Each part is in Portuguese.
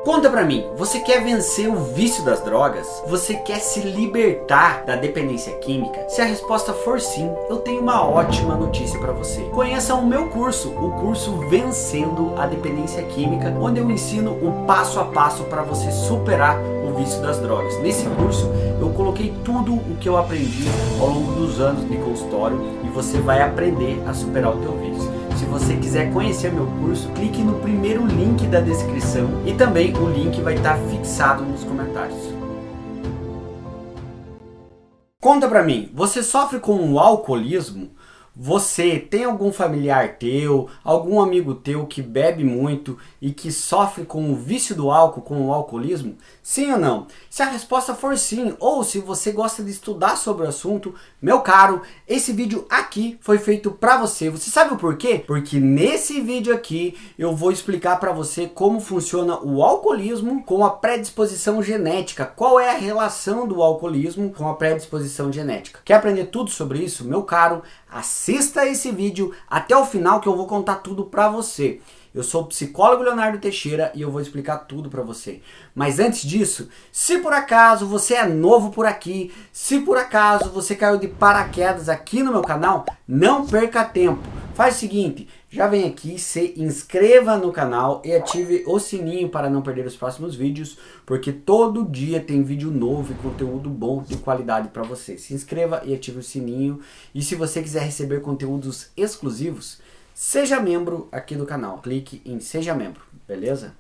Conta pra mim, você quer vencer o vício das drogas? Você quer se libertar da dependência química? Se a resposta for sim, eu tenho uma ótima notícia pra você. Conheça o meu curso, o curso Vencendo a Dependência Química, onde eu ensino o passo a passo para você superar o vício das drogas. Nesse curso eu coloquei tudo o que eu aprendi ao longo dos anos de consultório e você vai aprender a superar o teu vício. Se você quiser conhecer meu curso, clique no primeiro link da descrição e também o link vai estar fixado nos comentários. Conta pra mim, você sofre com o alcoolismo? Você tem algum familiar teu, algum amigo teu que bebe muito e que sofre com o vício do álcool, com o alcoolismo? Sim ou não? Se a resposta for sim, ou se você gosta de estudar sobre o assunto, meu caro, esse vídeo aqui foi feito pra você. Você sabe o porquê? Porque nesse vídeo aqui eu vou explicar pra você como funciona o alcoolismo com a predisposição genética. Qual é a relação do alcoolismo com a predisposição genética? Quer aprender tudo sobre isso? Meu caro, assista esse vídeo até o final que eu vou contar tudo pra você. Eu sou o psicólogo Leonardo Teixeira e eu vou explicar tudo pra você. Mas antes disso, se por acaso você é novo por aqui, se por acaso você caiu de paraquedas aqui no meu canal, não perca tempo. Faz o seguinte, já vem aqui, se inscreva no canal e ative o sininho para não perder os próximos vídeos, porque todo dia tem vídeo novo e conteúdo bom de qualidade para você. Se inscreva e ative o sininho. E se você quiser receber conteúdos exclusivos, seja membro aqui do canal. Clique em Seja Membro, beleza?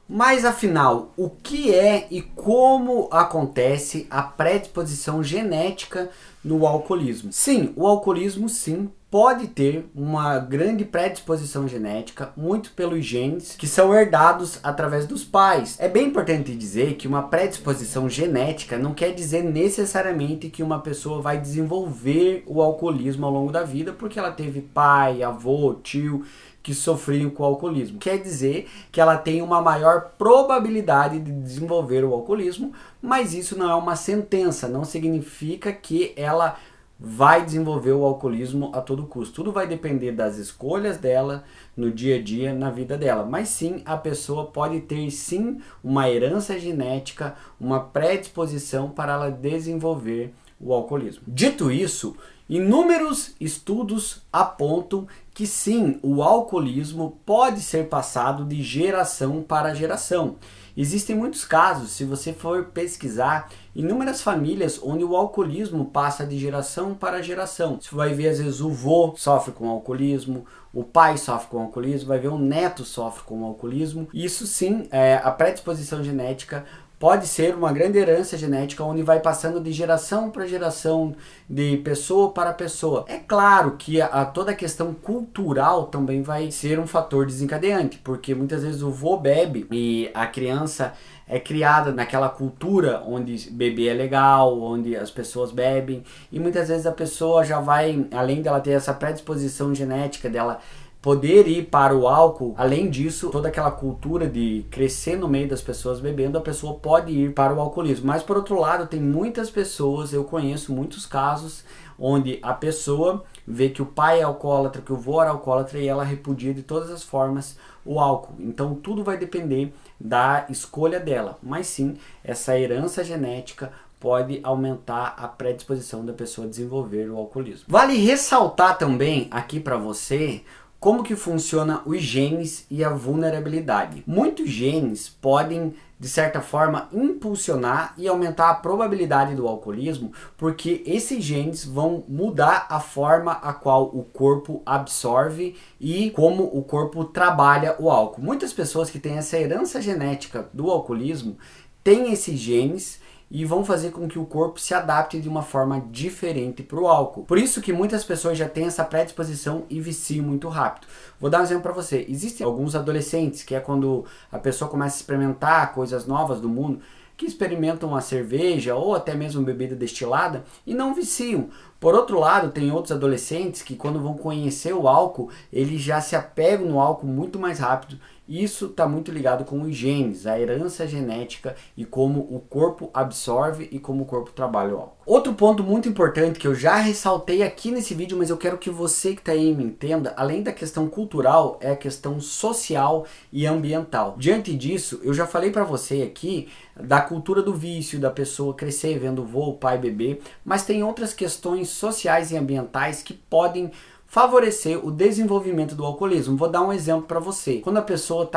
Mas afinal, o que é e como acontece a predisposição genética no alcoolismo? Sim, o alcoolismo sim pode ter uma grande predisposição genética, muito pelos genes que são herdados através dos pais. É bem importante dizer que uma predisposição genética não quer dizer necessariamente que uma pessoa vai desenvolver o alcoolismo ao longo da vida porque ela teve pai, avô, tio que sofriam com o alcoolismo. Quer dizer que ela tem uma maior probabilidade de desenvolver o alcoolismo, mas isso não é uma sentença, não significa que ela vai desenvolver o alcoolismo a todo custo. Tudo vai depender das escolhas dela no dia a dia, na vida dela. Mas sim, a pessoa pode ter sim uma herança genética, uma predisposição para ela desenvolver o alcoolismo. Dito isso, inúmeros estudos apontam que sim, o alcoolismo pode ser passado de geração para geração. Existem muitos casos, se você for pesquisar, inúmeras famílias onde o alcoolismo passa de geração para geração. Você vai ver às vezes o vô sofre com alcoolismo, o pai sofre com alcoolismo, vai ver o neto sofre com alcoolismo. Isso sim, a predisposição genética pode ser uma grande herança genética onde vai passando de geração para geração, de pessoa para pessoa. É claro que toda a questão cultural também vai ser um fator desencadeante, porque muitas vezes o vô bebe e a criança é criada naquela cultura onde beber é legal, onde as pessoas bebem, e muitas vezes a pessoa já vai, além dela ter essa predisposição genética dela poder ir para o álcool, além disso, toda aquela cultura de crescer no meio das pessoas bebendo, a pessoa pode ir para o alcoolismo. Mas por outro lado, tem muitas pessoas, eu conheço muitos casos, onde a pessoa vê que o pai é alcoólatra, que o vô era alcoólatra e ela repudia de todas as formas o álcool. Então tudo vai depender da escolha dela. Mas sim, essa herança genética pode aumentar a predisposição da pessoa a desenvolver o alcoolismo. Vale ressaltar também aqui para você como que funciona os genes e a vulnerabilidade. Muitos genes podem, de certa forma, impulsionar e aumentar a probabilidade do alcoolismo, porque esses genes vão mudar a forma a qual o corpo absorve e como o corpo trabalha o álcool. Muitas pessoas que têm essa herança genética do alcoolismo têm esses genes e vão fazer com que o corpo se adapte de uma forma diferente para o álcool. Por isso que muitas pessoas já têm essa predisposição e viciam muito rápido. Vou dar um exemplo para você. Existem alguns adolescentes, que é quando a pessoa começa a experimentar coisas novas do mundo, que experimentam a cerveja ou até mesmo bebida destilada e não viciam. Por outro lado, tem outros adolescentes que quando vão conhecer o álcool, eles já se apegam no álcool muito mais rápido. Isso está muito ligado com os genes, a herança genética e como o corpo absorve e como o corpo trabalha o álcool. Outro ponto muito importante que eu já ressaltei aqui nesse vídeo, mas eu quero que você que está aí me entenda, além da questão cultural, é a questão social e ambiental. Diante disso, eu já falei para você aqui da cultura do vício, da pessoa crescer vendo o vô, o pai beber, mas tem outras questões sociais e ambientais que podem favorecer o desenvolvimento do alcoolismo. Vou dar um exemplo para você. Quando a pessoa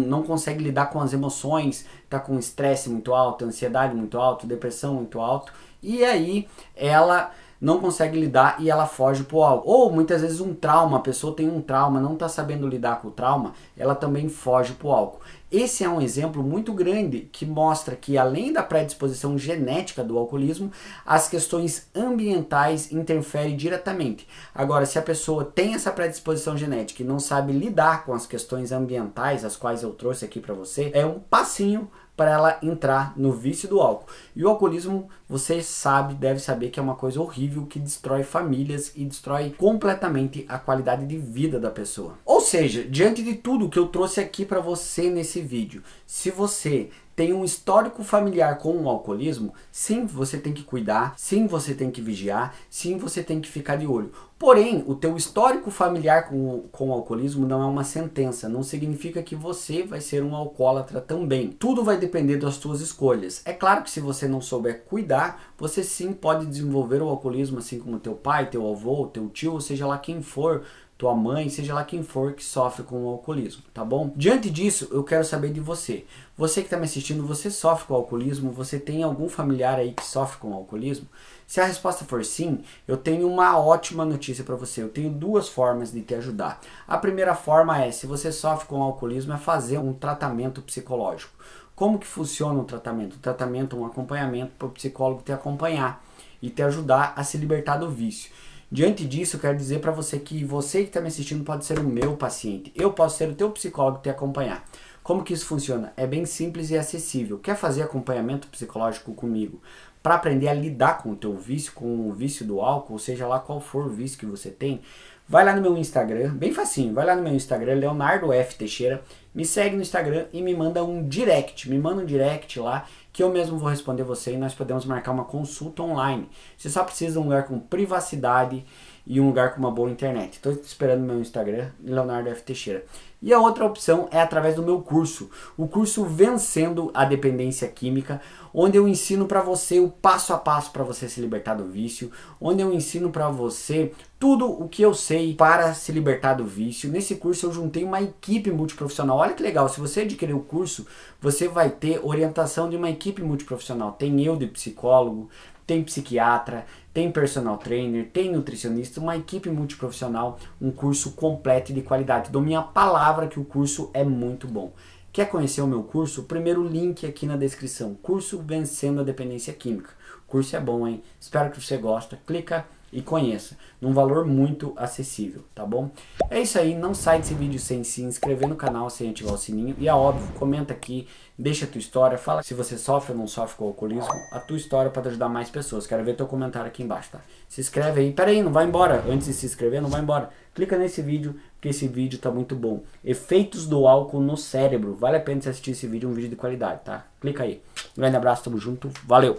não consegue lidar com as emoções, está com estresse muito alto, ansiedade muito alto, depressão muito alto, e aí ela não consegue lidar e ela foge pro álcool. Ou muitas vezes um trauma, a pessoa tem um trauma, não está sabendo lidar com o trauma, ela também foge pro álcool. Esse é um exemplo muito grande que mostra que além da predisposição genética do alcoolismo, as questões ambientais interferem diretamente. Agora, se a pessoa tem essa predisposição genética e não sabe lidar com as questões ambientais, as quais eu trouxe aqui para você, é um passinho para ela entrar no vício do álcool. E o alcoolismo, você sabe, deve saber que é uma coisa horrível que destrói famílias e destrói completamente a qualidade de vida da pessoa. Ou seja, diante de tudo que eu trouxe aqui para você nesse vídeo, se você tem um histórico familiar com o alcoolismo, sim, você tem que cuidar, sim, você tem que vigiar, sim, você tem que ficar de olho. Porém, o teu histórico familiar com o alcoolismo não é uma sentença, não significa que você vai ser um alcoólatra também. Tudo vai depender das tuas escolhas. É claro que se você não souber cuidar, você sim pode desenvolver o alcoolismo, assim como teu pai, teu avô, teu tio, ou seja lá quem for, tua mãe, seja lá quem for que sofre com o alcoolismo, tá bom? Diante disso, eu quero saber de você. Você que está me assistindo, você sofre com o alcoolismo? Você tem algum familiar aí que sofre com o alcoolismo? Se a resposta for sim, eu tenho uma ótima notícia para você. Eu tenho duas formas de te ajudar. A primeira forma é, se você sofre com o alcoolismo, é fazer um tratamento psicológico. Como que funciona o tratamento? O tratamento é um acompanhamento para o psicólogo te acompanhar e te ajudar a se libertar do vício. Diante disso, eu quero dizer para você que está me assistindo pode ser o meu paciente. Eu posso ser o teu psicólogo e te acompanhar. Como que isso funciona? É bem simples e acessível. Quer fazer acompanhamento psicológico comigo para aprender a lidar com o teu vício, com o vício do álcool, ou seja lá qual for o vício que você tem? Vai lá no meu Instagram, bem facinho, vai lá no meu Instagram, Leonardo F. Teixeira, me segue no Instagram e me manda um direct, lá que eu mesmo vou responder você e nós podemos marcar uma consulta online. Você só precisa de um lugar com privacidade e um lugar com uma boa internet. Estou esperando no meu Instagram, Leonardo F. Teixeira. E a outra opção é através do meu curso, o curso Vencendo a Dependência Química, onde eu ensino para você o passo a passo para você se libertar do vício, onde eu ensino para você tudo o que eu sei para se libertar do vício. Nesse curso eu juntei uma equipe multiprofissional. Olha que legal, se você adquirir o curso, você vai ter orientação de uma equipe multiprofissional. Tem eu de psicólogo, tem psiquiatra, tem personal trainer, tem nutricionista, uma equipe multiprofissional, um curso completo e de qualidade. Dou minha palavra que o curso é muito bom. Quer conhecer o meu curso? O primeiro link aqui na descrição, curso Vencendo a Dependência Química. O curso é bom, hein? Espero que você goste. Clica e conheça, num valor muito acessível, tá bom? É isso aí, não sai desse vídeo sem se inscrever no canal, sem ativar o sininho, e é óbvio, comenta aqui, deixa a tua história, fala se você sofre ou não sofre com o alcoolismo, a tua história para ajudar mais pessoas, quero ver teu comentário aqui embaixo, tá? Se inscreve aí, pera aí, não vai embora, antes de se inscrever, não vai embora, clica nesse vídeo, porque esse vídeo tá muito bom, efeitos do álcool no cérebro, vale a pena você assistir esse vídeo, um vídeo de qualidade, tá? Clica aí, um grande abraço, tamo junto, valeu!